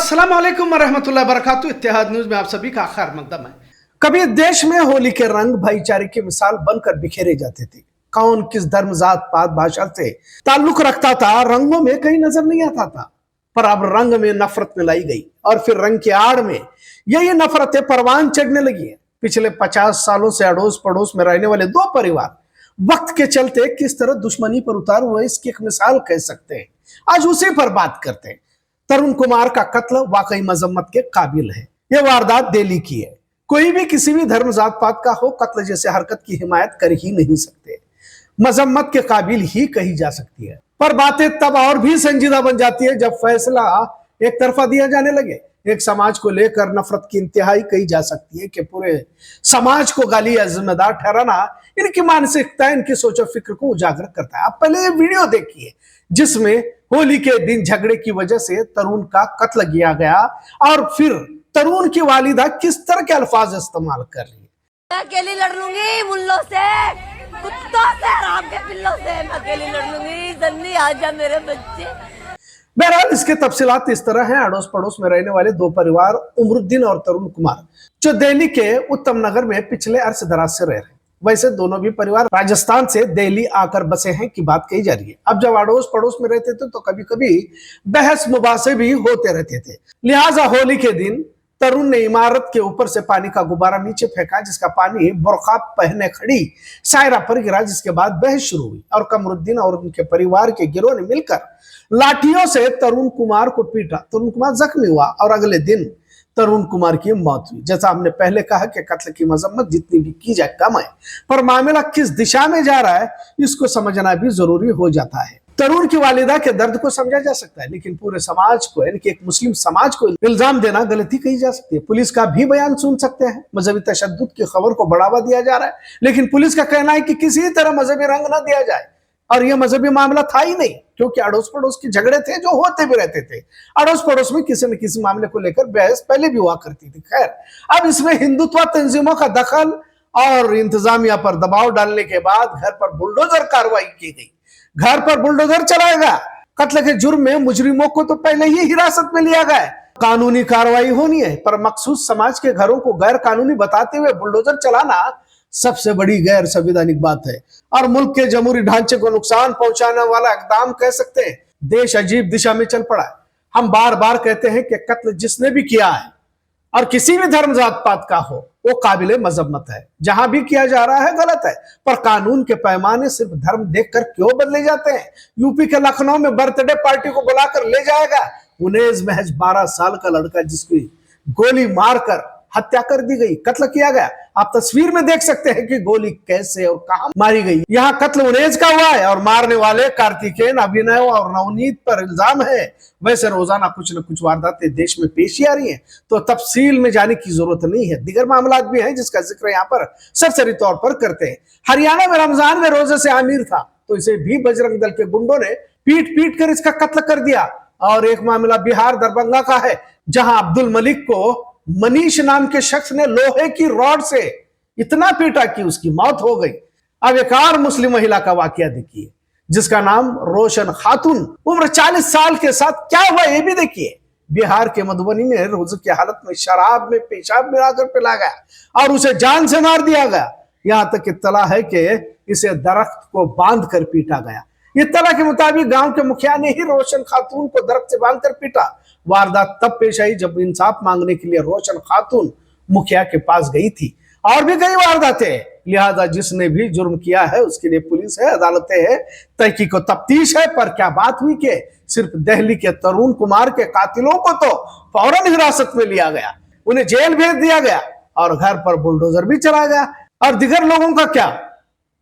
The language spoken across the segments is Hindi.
अस्सलाम वालेकुम रहमतुल्लाहि वबरकातुहू। इत्तेहाद न्यूज में आप सभी का खैर मकदम है। कभी देश में होली के रंग भाईचारे की मिसाल बनकर बिखेरे जाते थे। कौन किस धर्म, जात पात, भाषा से ताल्लुक रखता था, रंगों में कहीं नजर नहीं आता था। पर अब रंग में नफरत मिलाई गई और फिर रंग की आड़ में यही नफरतें परवान चढ़ने लगी है। पिछले 50 सालों से अड़ोस पड़ोस में रहने वाले दो परिवार वक्त के चलते किस तरह दुश्मनी पर उतार हुए, इसकी एक मिसाल कह सकते हैं। आज उसी पर बात करते हैं। तरुण कुमार का कत्ल वाकई मजम्मत के काबिल है। यह वारदात दिल्ली की है। कोई भी किसी भी धर्म, जात पात का हो, कत्ल जैसे हरकत की हिमायत कर ही नहीं सकते। मजम्मत के काबिल ही कही जा सकती है। पर बातें तब और भी संजीदा बन जाती है जब फैसला एक तरफा दिया जाने लगे। एक समाज को लेकर नफरत की इंतहाई कही जा सकती है कि पूरे समाज को गाली या जिम्मेदार ठहराना इनकी मानसिकता, इनकी सोचो फिक्र को उजागर करता है। आप पहले ये वीडियो देखिए जिसमें होली के दिन झगड़े की वजह से तरुण का कत्ल किया गया और फिर तरुण की वालिदा किस तरह के अल्फाज इस्तेमाल कर रही है। मैं अकेली लड़ लूंगी मुल्लों से, कुत्तों से, हराम के पिल्लों से मैं अकेली लड़ लूंगी। जल्दी आ जा मेरे बच्चे। बहरहाल इसके तफसीलात इस तरह हैं। अड़ोस पड़ोस में रहने वाले दो परिवार उमरुद्दीन और तरुण कुमार जो दिल्ली के उत्तम नगर में पिछले अरसे दराज से रह रहे हैं। वैसे दोनों भी परिवार राजस्थान से दिल्ली आकर बसे हैं की बात कही जा रही है। अब जब अड़ोस पड़ोस में रहते थे तो कभी कभी बहस मुबासे भी होते रहते थे। लिहाजा होली के दिन तरुण ने इमारत के ऊपर से पानी का गुब्बारा नीचे फेंका, जिसका पानी बुर्का पहने खड़ी सायरा पर गिरा, जिसके बाद बहस शुरू हुई और कमरुद्दीन और उनके परिवार के गिरोह ने मिलकर लाठियों से तरुण कुमार को पीटा। तरुण कुमार जख्मी हुआ और अगले दिन तरुण कुमार की मौत हुई। जैसा हमने पहले कहा कि कत्ल की मजम्मत जितनी भी की जाए कम है, पर मामला किस दिशा में जा रहा है इसको समझना भी जरूरी हो जाता है। तरुण की वालिदा के दर्द को समझा जा सकता है, लेकिन पूरे समाज को, यानी कि एक मुस्लिम समाज को इल्जाम देना गलती कही जा सकती है। पुलिस का भी बयान सुन सकते हैं। मजहबी तशद्दुद की खबर को बढ़ावा दिया जा रहा है, लेकिन पुलिस का कहना है कि किसी तरह मजहबी रंग ना दिया जाए। और यह मजहबी मामला था ही नहीं, क्योंकि अड़ोस पड़ोस के झगड़े थे जो होते भी रहते थे। अड़ोस पड़ोस में किसी न किसी मामले को लेकर बहस पहले भी हुआ करती थी। खैर, अब इसमें हिंदुत्व तंजीमों का दखल और इंतजामिया पर दबाव डालने के बाद घर पर बुलडोजर कार्रवाई की गई। घर पर बुलडोजर चलाएगा। कत्ल के जुर्म में मुजरिमों को तो पहले ही हिरासत में लिया गया। कानूनी कार्रवाई होनी है, पर मखसूस समाज के घरों को गैर कानूनी बताते हुए बुलडोजर चलाना सबसे बड़ी गैर संवैधानिक बात है और मुल्क के जमहूरी ढांचे को नुकसान पहुंचाने वाला इकदाम कह सकते हैं। देश अजीब दिशा में चल पड़ा है। हम बार बार कहते हैं कि कत्ल जिसने भी किया है और किसी भी धर्म, जात पात का हो, वो काबिले मजम्मत है। जहां भी किया जा रहा है गलत है, पर कानून के पैमाने सिर्फ धर्म देखकर क्यों बदले जाते हैं। यूपी के लखनऊ में बर्थडे पार्टी को बुलाकर ले जाएगा उन्हें महज 12 साल का लड़का, जिसकी गोली मारकर हत्या कर दी गई, कत्ल किया गया। आप तस्वीर में देख सकते हैं कि गोली कैसे और कहां मारी गई। यहाँ कत्ल उन्हेज का हुआ है और मारने वाले कार्तिकेयन, अभिनव और नवनीत पर इल्जाम है। वैसे रोजाना कुछ न कुछ वारदातें देश में पेश आ रही हैं, तो तफसील में जाने की जरूरत नहीं है। दीगर मामला भी हैं जिसका जिक्र यहाँ पर सरसरी तौर पर करते हैं। हरियाणा में रमजान में रोजे से आमिर था, तो इसे भी बजरंग दल के गुंडों ने पीट पीट कर इसका कत्ल कर दिया। और एक मामला बिहार दरभंगा का है, जहां अब्दुल मलिक को मनीष नाम के शख्स ने लोहे की रॉड से इतना पीटा कि उसकी मौत हो गई। अब एक और मुस्लिम महिला का वाकया देखिए, जिसका नाम रोशन खातून, उम्र 40 साल के साथ क्या हुआ ये भी देखिए। बिहार के मधुबनी में रोजे की हालत में शराब में पेशाब मिलाकर पिला गया और उसे जान से मार दिया गया। यहां तक इत्तला है कि इसे दरख्त को बांध कर पीटा गया। इत्तला के मुताबिक गांव के मुखिया ने ही रोशन खातून को दरख्त से बांधकर पीटा। वारदात तब पेश आई जब इंसाफ मांगने के लिए रोशन खातून मुखिया के पास गई थी। और भी कई वारदातें, लिहाजा जिसने भी जुर्म किया है उसके लिए पुलिस है, अदालतें हैं, तहकीक व तफ्तीश है। पर क्या बात हुई कि सिर्फ दिल्ली के तरुण कुमार के कातिलों को तो फौरन हिरासत में लिया गया, उन्हें जेल भेज दिया गया और घर पर बुलडोजर भी चला गया। और दिगर लोगों का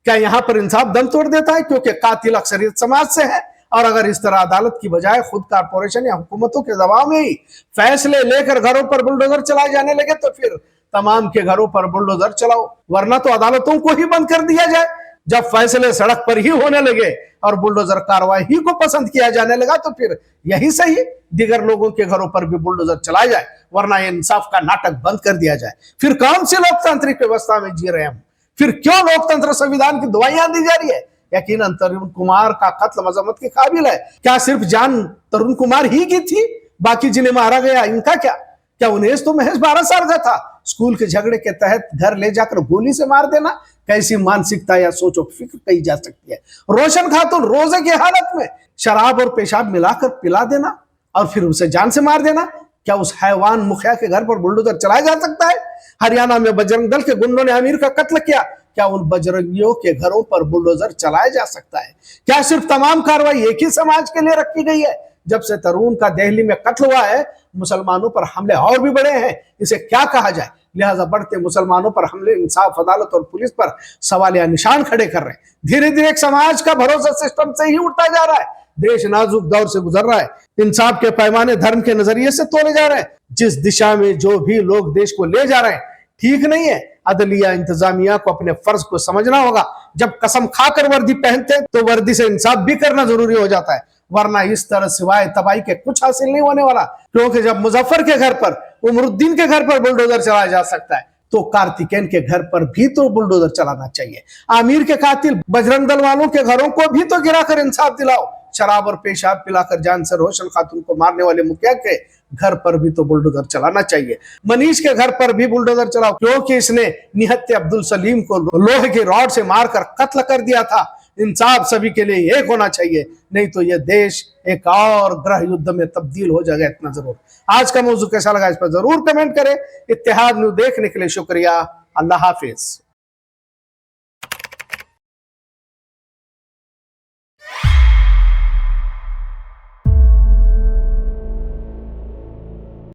क्या यहाँ पर इंसाफ दम तोड़ देता है, क्योंकि कातिल अक्सरियत समाज से है। और अगर इस तरह अदालत की बजाय खुद कारपोरेशन या हुकूमतों के दबाव में ही फैसले लेकर घरों पर बुलडोजर चलाए जाने लगे, तो फिर तमाम के घरों पर बुलडोजर चलाओ, वरना तो अदालतों को ही बंद कर दिया जाए। जब फैसले सड़क पर ही होने लगे और बुलडोजर कार्रवाई ही को पसंद किया जाने लगा, तो फिर यही सही दिगर लोगों के घरों पर भी बुलडोजर चलाया जाए, वरना इंसाफ का नाटक बंद कर दिया जाए। फिर कौन सी लोकतांत्रिक व्यवस्था में जी रहे हम? फिर क्यों लोकतंत्र संविधान की दुआइयां दी जा रही है? यकीनन तरुण कुमार का कत्ल मजम्मत के काबिल है। क्या सिर्फ जान तरुण कुमार ही की थी? बाकी जिन्हें मारा गया इनका क्या? क्या उन्हें तो महज 12 साल का था। स्कूल के झगड़े के तहत घर ले जाकर गोली से मार देना कैसी मानसिकता या सोचो फिक्र कही जा सकती है। रोशन खातून रोजे की हालत में शराब और पेशाब मिलाकर पिला देना और फिर उसे जान से मार देना, क्या उस हैवान मुखिया के घर पर बुलडोजर चलाया जा सकता है? हरियाणा में बजरंग दल के गुंडों ने अमीर का कत्ल किया, क्या उन बजरंगियों के घरों पर बुलडोजर चलाया जा सकता है? क्या सिर्फ तमाम कार्रवाई एक ही समाज के लिए रखी गई है? जब से तरुण का दिल्ली में कत्ल हुआ है, मुसलमानों पर हमले और भी बढ़े हैं। इसे क्या कहा जाए? लिहाजा बढ़ते मुसलमानों पर हमले इंसाफ, अदालत और पुलिस पर सवालिया निशान खड़े कर रहे हैं। धीरे धीरे एक समाज का भरोसा सिस्टम से ही उठता जा रहा है। देश नाजुक दौर से गुजर रहा है। इंसाफ के पैमाने धर्म के नजरिए से तोले जा रहे हैं। जिस दिशा में जो भी लोग देश को ले जा रहे हैं ठीक नहीं है। अदलिया इंतजामिया को अपने फर्ज को समझना होगा। जब कसम खाकर वर्दी पहनते हैं तो वर्दी से इंसाफ भी करना जरूरी हो जाता है, वरना इस तरह सिवाय तबाही के कुछ हासिल नहीं होने वाला। क्योंकि जब मुजफ्फर के घर पर, उमरुद्दीन के घर पर बुलडोजर चलाया जा सकता है तो कार्तिकेयन के घर पर भी तो बुलडोजर चलाना चाहिए। आमिर के कातिल बजरंग दल वालों के घरों को भी तो गिराकर इंसाफ दिलाओ। शराब और पेशाब पिलाकर जान से रोशन खातून को मारने वाले मुखिया के घर पर भी तो बुलडोजर चलाना चाहिए। मनीष के घर पर भी बुलडोजर चलाओ, क्योंकि इसने निहत्ते अब्दुल सलीम को लोहे की रॉड से मारकर कत्ल कर दिया था। इंसाफ सभी के लिए एक होना चाहिए, नहीं तो यह देश एक और ग्रह युद्ध में तब्दील हो जाएगा। इतना जरूर। आज का मौजू कैसा लगा इस पर जरूर कमेंट करें। इत्तेहाद न्यूज़ देखने के लिए शुक्रिया। अल्लाह हाफिज।